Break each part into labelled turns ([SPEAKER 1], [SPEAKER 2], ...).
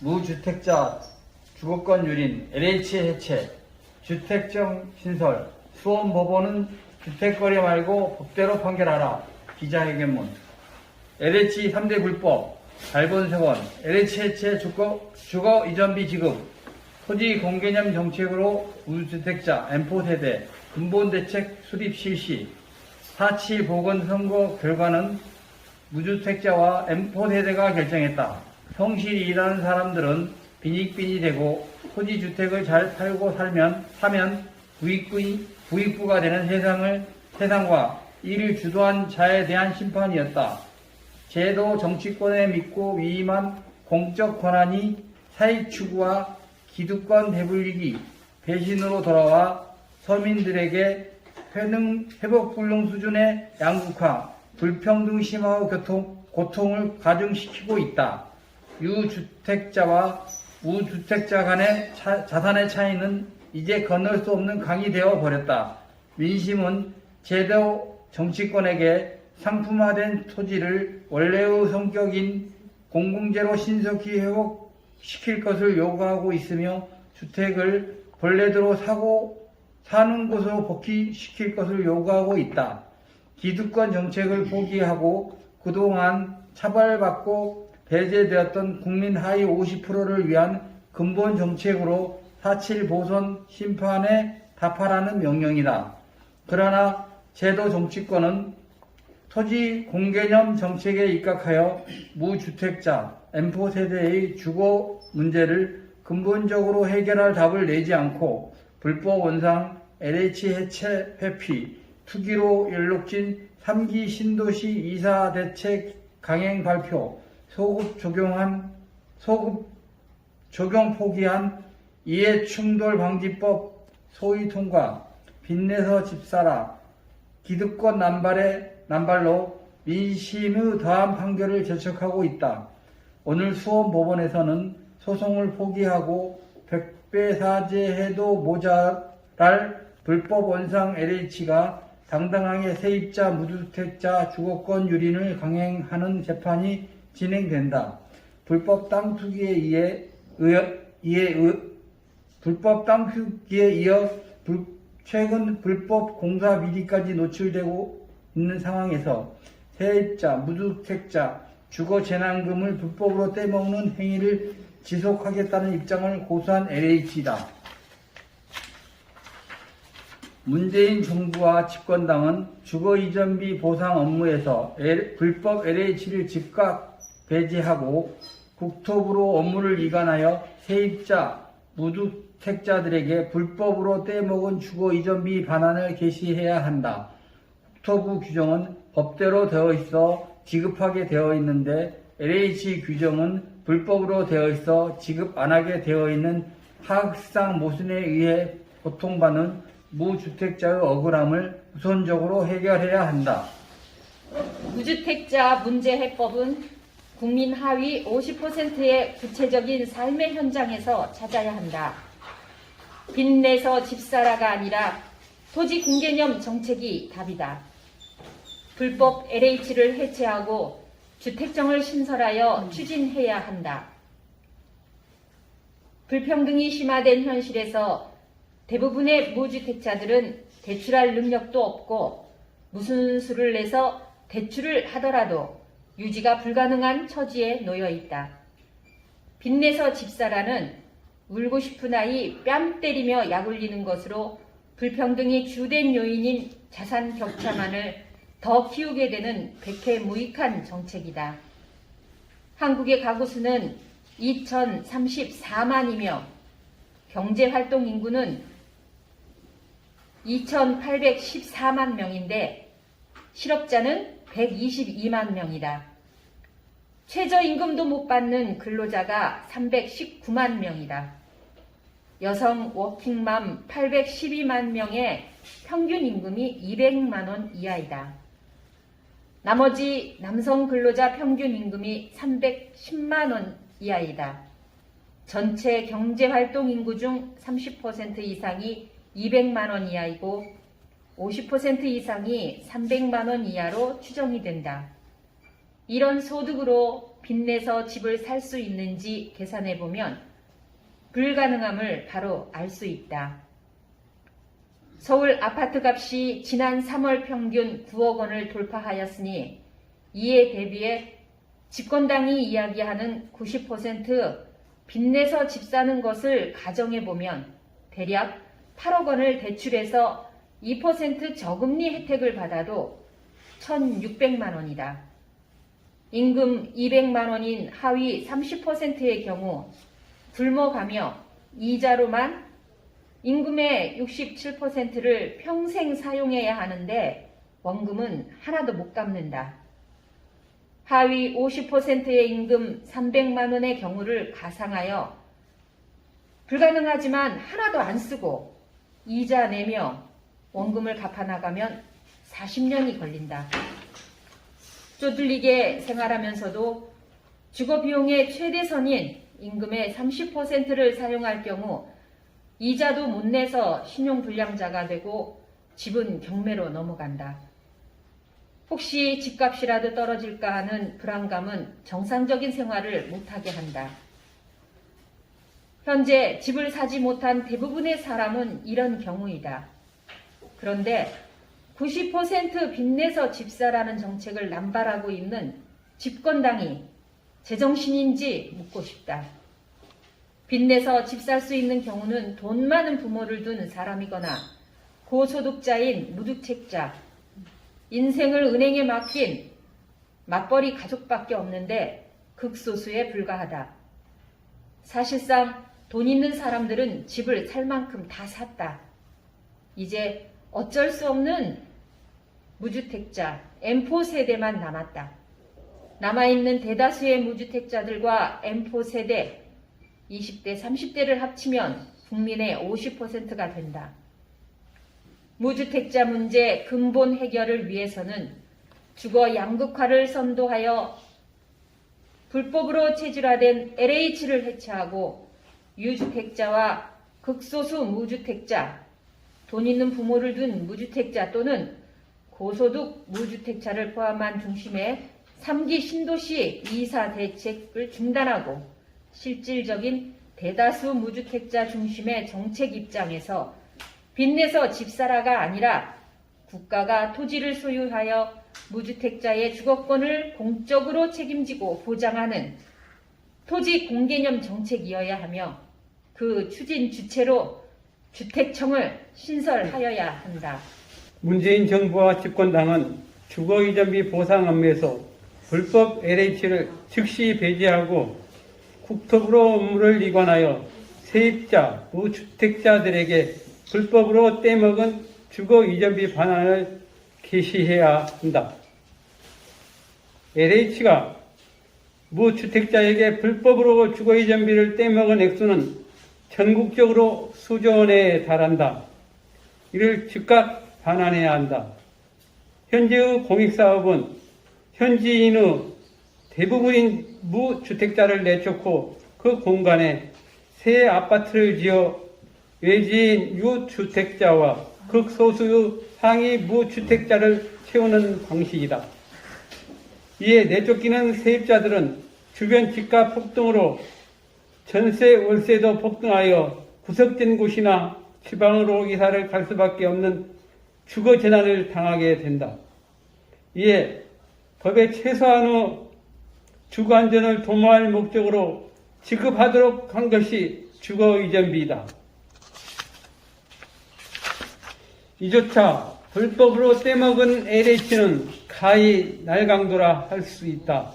[SPEAKER 1] 무주택자 주거권 유린, LH 해체, 주택정 신설, 수원법원은 주택거래 말고 법대로 판결하라. 기자회견문. LH 3대 불법, 발본세원, LH 해체 주거 이전비 지급, 토지 공개념 정책으로 무주택자 M4세대 근본대책 수립 실시, 4.7 보건선거 결과는 무주택자와 M4세대가 결정했다. 성실히 일하는 사람들은 빈익빈이 되고 토지주택을 잘 팔고 사면 부익부가 되는 세상과 이를 주도한 자에 대한 심판이었다. 제도 정치권에 믿고 위임한 공적 권한이 사익 추구와 기득권 배불리기, 배신으로 돌아와 서민들에게 회복불능 수준의 양극화, 불평등 심화와 고통을 가중시키고 있다. 유주택자와 무주택자 간의 자산의 차이는 이제 건널 수 없는 강이 되어 버렸다. 민심은 제도 정치권에게 상품화된 토지를 원래의 성격인 공공재로 신속히 회복시킬 것을 요구하고 있으며 주택을 본래대로 사는 곳으로 복귀시킬 것을 요구하고 있다. 기득권 정책을 포기하고 그동안 차별받고 배제되었던 국민 하위 50%를 위한 근본 정책으로 4.7 보선 심판에 답하라는 명령이다. 그러나 제도 정치권은 토지 공개념 정책에 입각하여 무주택자 M4세대의 주거 문제를 근본적으로 해결할 답을 내지 않고 불법 원상 LH 해체 회피, 투기로 연록진 3기 신도시 이사 대책 강행 발표, 소급 적용 포기한 이해충돌 방지법 소위 통과, 빚내서 집 사라, 기득권 남발로 민심의 더한 판결을 재촉하고 있다. 오늘 수원법원에서는 소송을 포기하고 백배사죄해도 모자랄 불법 원상 LH가 당당하게 세입자 무주택자 주거권 유린을 강행하는 재판이 진행된다. 불법 땅 투기에 이어 최근 불법 공사 비리까지 노출되고 있는 상황에서 세입자, 무주택자, 주거재난금을 불법으로 떼먹는 행위를 지속하겠다는 입장을 고수한 LH다. 문재인 정부와 집권당은 주거이전비 보상 업무에서 불법 LH를 즉각 배제하고 국토부로 업무를 이관하여 세입자, 무주택자들에게 불법으로 떼먹은 주거이전비 반환을 개시해야 한다. 국토부 규정은 법대로 되어 있어 지급하게 되어 있는데 LH 규정은 불법으로 되어 있어 지급 안 하게 되어 있는 하극상 모순에 의해 고통받는 무주택자의 억울함을 우선적으로 해결해야 한다.
[SPEAKER 2] 무주택자 문제 해법은 국민 하위 50%의 구체적인 삶의 현장에서 찾아야 한다. 빚내서 집사라가 아니라 토지 공개념 정책이 답이다. 불법 LH를 해체하고 주택정을 신설하여 추진해야 한다. 불평등이 심화된 현실에서 대부분의 무주택자들은 대출할 능력도 없고 무슨 수를 내서 대출을 하더라도 유지가 불가능한 처지에 놓여 있다. 빚내서 집사라는 울고 싶은 아이 뺨 때리며 약 올리는 것으로 불평등이 주된 요인인 자산 격차만을 더 키우게 되는 백해무익한 정책이다. 한국의 가구 수는 2034만이며 경제활동 인구는 2814만 명인데 실업자는 122만 명이다. 최저임금도 못 받는 근로자가 319만 명이다. 여성 워킹맘 812만 명의 평균 임금이 200만 원 이하이다. 나머지 남성 근로자 평균 임금이 310만 원 이하이다. 전체 경제활동 인구 중 30% 이상이 200만 원 이하이고 50% 이상이 300만 원 이하로 추정이 된다. 이런 소득으로 빚내서 집을 살 수 있는지 계산해보면 불가능함을 바로 알 수 있다. 서울 아파트 값이 지난 3월 평균 9억 원을 돌파하였으니 이에 대비해 집권당이 이야기하는 90% 빚내서 집 사는 것을 가정해보면 대략 8억 원을 대출해서 2% 저금리 혜택을 받아도 1,600만 원이다. 임금 200만 원인 하위 30%의 경우 굶어가며 이자로만 임금의 67%를 평생 사용해야 하는데 원금은 하나도 못 갚는다. 하위 50%의 임금 300만 원의 경우를 가상하여 불가능하지만 하나도 안 쓰고 이자 내며 원금을 갚아나가면 40년이 걸린다. 쪼들리게 생활하면서도 주거 비용의 최대선인 임금의 30%를 사용할 경우 이자도 못 내서 신용불량자가 되고 집은 경매로 넘어간다. 혹시 집값이라도 떨어질까 하는 불안감은 정상적인 생활을 못하게 한다. 현재 집을 사지 못한 대부분의 사람은 이런 경우이다. 그런데 90% 빚내서 집 사라는 정책을 남발하고 있는 집권당이 제정신인지 묻고 싶다. 빚내서 집 살 수 있는 경우는 돈 많은 부모를 둔 사람이거나 고소득자인 무주택자, 인생을 은행에 맡긴 맞벌이 가족밖에 없는데 극소수에 불과하다. 사실상 돈 있는 사람들은 집을 살 만큼 다 샀다. 이제 어쩔 수 없는 무주택자, M4 세대만 남았다. 남아있는 대다수의 무주택자들과 M4 세대, 20대, 30대를 합치면 국민의 50%가 된다. 무주택자 문제 근본 해결을 위해서는 주거 양극화를 선도하여 불법으로 체질화된 LH를 해체하고 유주택자와 극소수 무주택자, 돈 있는 부모를 둔 무주택자 또는 고소득 무주택자를 포함한 중심의 3기 신도시 이사 대책을 중단하고 실질적인 대다수 무주택자 중심의 정책 입장에서 빚내서 집사라가 아니라 국가가 토지를 소유하여 무주택자의 주거권을 공적으로 책임지고 보장하는 토지 공개념 정책이어야 하며 그 추진 주체로 주택청을 신설하여야 한다.
[SPEAKER 3] 문재인 정부와 집권당은 주거 이전비 보상 업무에서 불법 LH를 즉시 배제하고 국토부로 업무를 이관하여 세입자, 무주택자들에게 불법으로 떼먹은 주거 이전비 반환을 개시해야 한다. LH가 무주택자에게 불법으로 주거 이전비를 떼먹은 액수는 전국적으로 수조 원에 달한다. 이를 즉각 반환해야 한다. 현재의 공익사업은 현지인의 대부분인 무주택자를 내쫓고 그 공간에 새 아파트를 지어 외지인 유주택자와 극소수의 상위 무주택자를 채우는 방식이다. 이에 내쫓기는 세입자들은 주변 집값 폭등으로 전세, 월세도 폭등하여 구석진 곳이나 지방으로 이사를 갈 수밖에 없는 주거 재난을 당하게 된다. 이에 법의 최소한의 주거 안전을 도모할 목적으로 지급하도록 한 것이 주거 이전비이다. 이조차 불법으로 떼먹은 LH는 가히 날강도라 할 수 있다.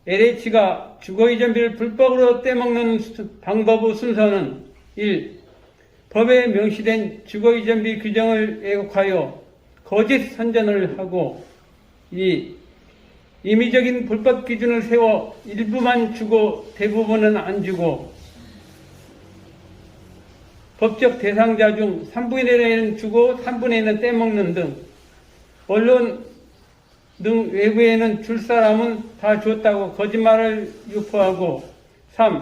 [SPEAKER 3] LH가 주거 이전비를 불법으로 떼먹는 방법의 순서는 1. 법에 명시된 주거 이전비 규정을 왜곡하여 거짓 선전을 하고 2. 임의적인 불법 기준을 세워 일부만 주고 대부분은 안 주고 법적 대상자 중 3분의 1은 주고 3분의 1은 떼먹는 등 언론 등 외부에는 줄 사람은 다 줬다고 거짓말을 유포하고 3.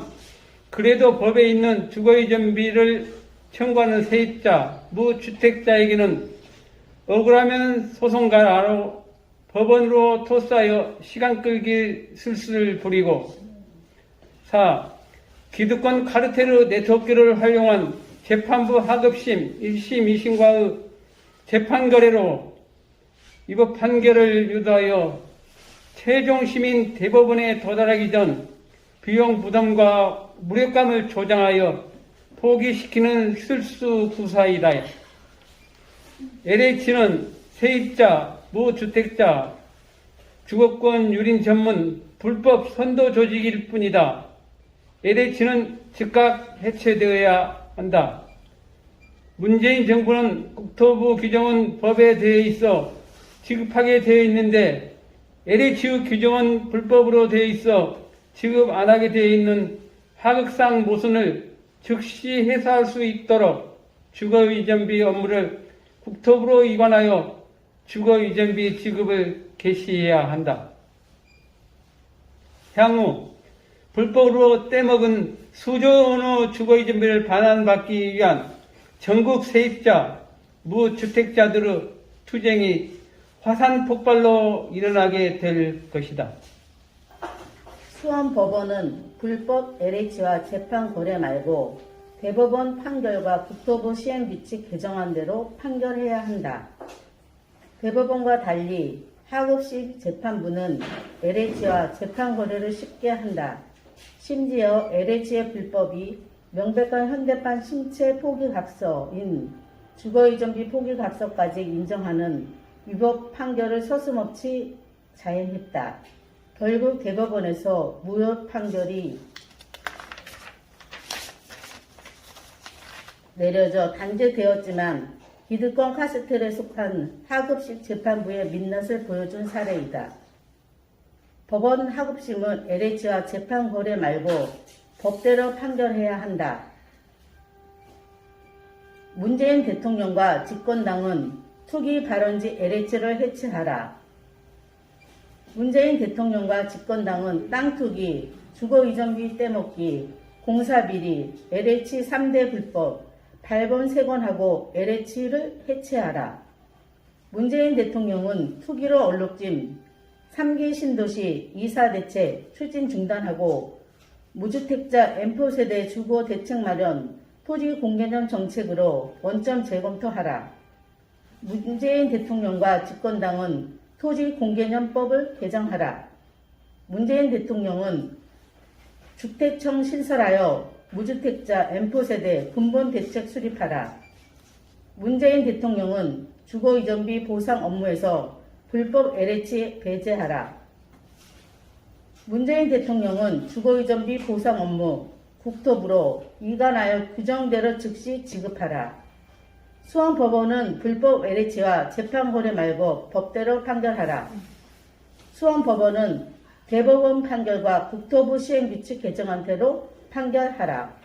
[SPEAKER 3] 그래도 법에 있는 주거 이전비를 청구하는 세입자, 무주택자에게는 억울하면 소송가로 법원으로 토스하여 시간 끌기 술수를 부리고 4. 기득권 카르텔의 네트워크를 활용한 재판부 하급심 1심, 2심과의 재판 거래로 이법 판결을 유도하여 최종 시민 대법원에 도달하기 전 비용 부담과 무력감을 조장하여 포기시키는 술수 구사이다. LH는 세입자, 무주택자, 주거권 유린 전문 불법 선도 조직일 뿐이다. LH는 즉각 해체되어야 한다. 문재인 정부는 국토부 규정은 법에 대해 있어 지급하게 되어 있는데 LH의 규정은 불법으로 되어 있어 지급 안 하게 되어 있는 하극상 모순을 즉시 해소할 수 있도록 주거이전비 업무를 국토부로 이관하여 주거이전비 지급을 개시해야 한다. 향후 불법으로 떼먹은 수조 원의 주거이전비를 반환받기 위한 전국 세입자, 무주택자들의 투쟁이 화산 폭발로 일어나게 될 것이다.
[SPEAKER 4] 수원법원은 불법 LH와 재판 거래 말고 대법원 판결과 국토부 시행규칙 개정안 대로 판결해야 한다. 대법원과 달리 하급식 재판부는 LH와 재판 거래를 쉽게 한다. 심지어 LH의 불법이 명백한 현대판 신체 포기각서인 주거이전비 포기각서까지 인정하는 위법 판결을 서슴없이 자행했다. 결국 대법원에서 무효 판결이 내려져 단죄되었지만 기득권 카스텔에 속한 하급식 재판부의 민낯을 보여준 사례이다. 법원 하급심은 LH와 재판 거래 말고 법대로 판결해야 한다. 문재인 대통령과 집권당은 투기 발원지 LH를 해체하라. 문재인 대통령과 집권당은 땅 투기, 주거이전비 떼먹기, 공사비리, LH 3대 불법, 발본 세건하고 LH를 해체하라. 문재인 대통령은 투기로 얼룩진 3기 신도시 이사 대책 추진 중단하고 무주택자 M4세대 주거 대책 마련 토지 공개념 정책으로 원점 재검토하라. 문재인 대통령과 집권당은 토지 공개념법을 개정하라. 문재인 대통령은 주택청 신설하여 무주택자 M4세대 근본 대책 수립하라. 문재인 대통령은 주거이전비 보상 업무에서 불법 LH 배제하라. 문재인 대통령은 주거이전비 보상 업무 국토부로 이관하여 규정대로 즉시 지급하라. 수원법원은 불법 LH와 재판거래 말고 법대로 판결하라. 수원법원은 대법원 판결과 국토부 시행규칙 개정안대로 판결하라.